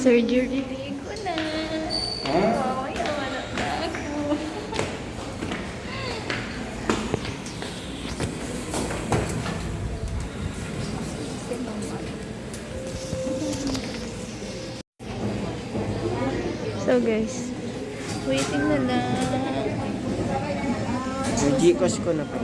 Surgery day ko na. Ha? Wow, yaman na ako. So guys, waiting na lang. May Gcash ko na pa.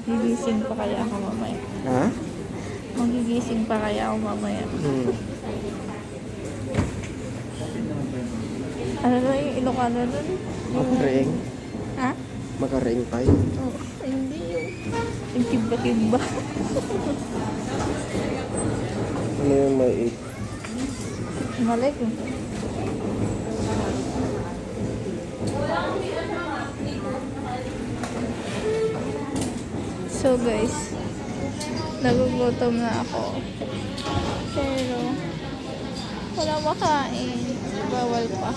Magigising pa kaya ako mamaya. Ha? Magigising pa kaya ako mamaya. Ano na yung Ilocano nun? Makaring. Ha? Makaring tayo. Oh, hindi yung kibba-kibba. Ano yung may 8? Malik eh. So guys, nagugutom na ako. Pero wala makain. Bawal pa.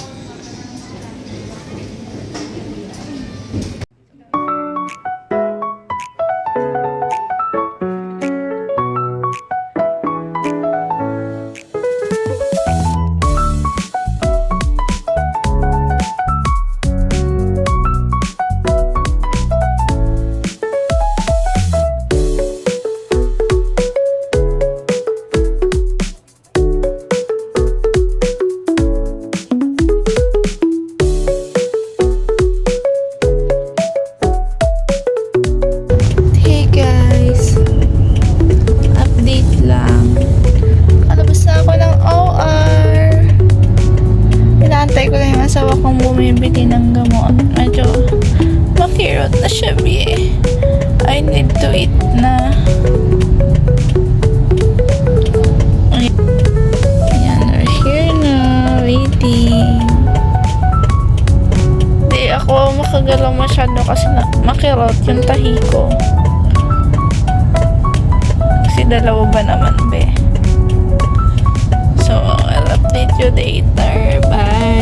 Asawa kong bumibili ng gamot. Medyo makirot na siya, bie. I need to eat na. Ayan, we're here na. Waiting. Di ako makagalaw masyado kasi makirot yung tahi ko. Kasi dalawa ba naman, be? So, I'll update you later. Bye!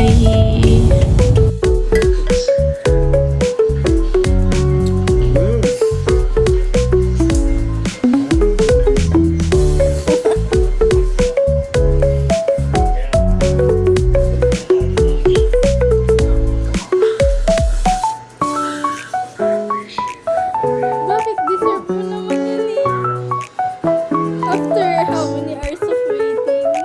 Bakit deserve mo naman yun eh? After how many hours of waiting?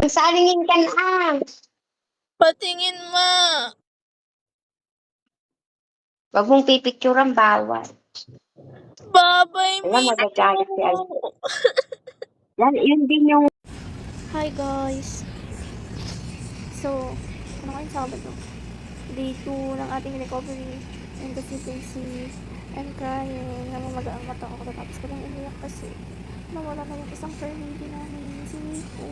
Salingin ka na. Patingin ma! Wag mong pipicturean, bawal. Babay, Alam, me magagalit si Al. too! Yan, yun din yung... Hi guys! So, ano kayong Sabado? Day 2 ng ating recovery. And as you can see, I'm crying. Namamaga ang mata ko. Tapos ko lang iiyak kasi nawala na yung isang fur baby namin, si Nico.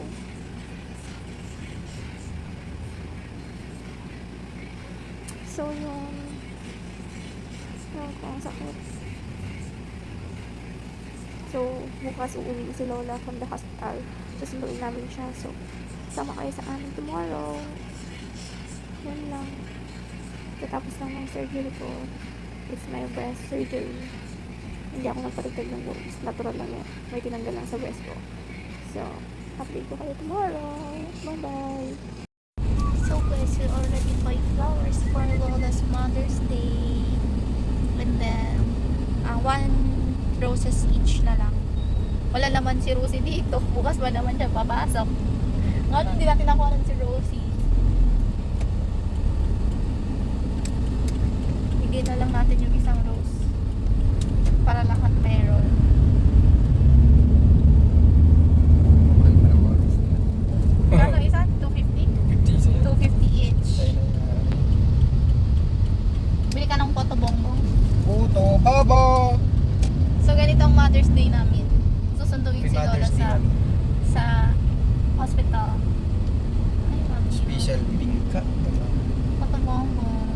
So, yun. Ewan ko, ang sakit. So, bukas uuwi si Lola from the hospital. Susunduin namin siya. So, sama kayo sa amin tomorrow. Yan lang. Katapos lang ng surgery ko. It's my breast surgery. Hindi ako nagpatagtag ng bones. Natural lang yan. May tinanggal lang sa breast ko. So, update ko kayo tomorrow. Bye-bye! So guys, we already buy flowers for Lola's Mother's Day. And then, 1 roses each na lang. Wala naman si Rosie dito. Bukas ba naman siya papasok? Ngayon, hindi natin nakuha si Rosie. Bigyan na lang natin yung isang rose. Para lahat meron. Kano isa? 250? 250 each. Bili ka ng photo bongbong. Puto, baba! So ganito ang Mother's Day namin. Susunduin si Lola Mother's Day sa namin. sa hospital. Ay, mami. Special bingka. Photo bongbong.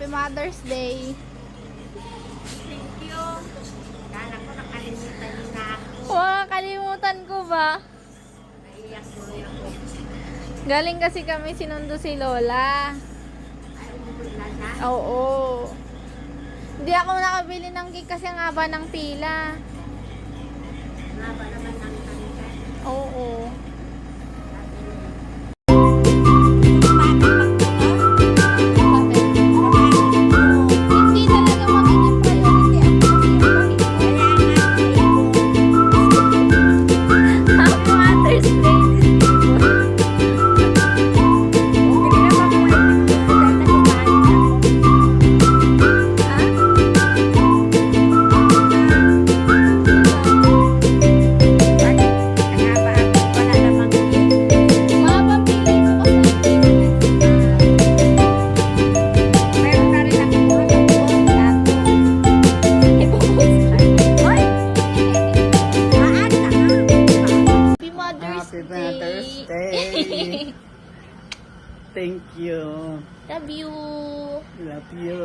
Mother's Day. Thank you. Kala ko nakalimutan niyo na ako. Wow, kalimutan ko ba? Naiyak tuloy ako. Galing kasi kami sinundo si Lola. Ay, umubod na siya. Oo. Hindi ako nakabili ng cake kasi ang haba ng pila. Nga ba naman ang kanita? Oo. Hindi talaga magiging priority ako kasi Happy Mother's Day. Mapapili ko kasi Happy Mother's Happy Day. Mother's Day. Thank you. Love you. Love you.